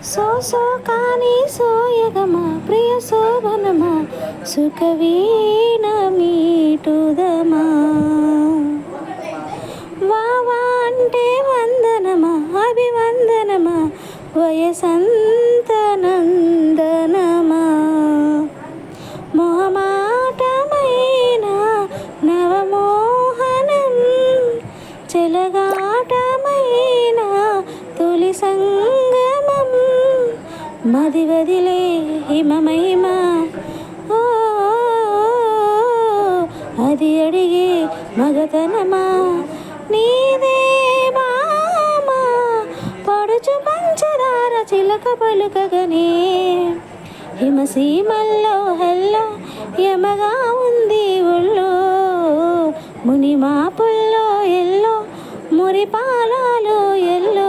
so so కానీ సోయగమా ప్రియ శోభనమా సుఖవీణ మీటుదమా వావా అంటే వందనమా అభివందనమా వయసంత నందనమా మొహమాటమైన నవమోహనం చెలగాటమైన తొలి సంగమం మది వదిలే హిమమహిమ ఓ అది అడిగే మగతనమా నీదే బామా పడుచు పంచదార చిలక పలుకగనే హిమసీమల్లో హెల్లో యమగా ఉంది ఒళ్ళో మునిమాపుల్లో ఎల్లో మురిపాలలో ఎల్లో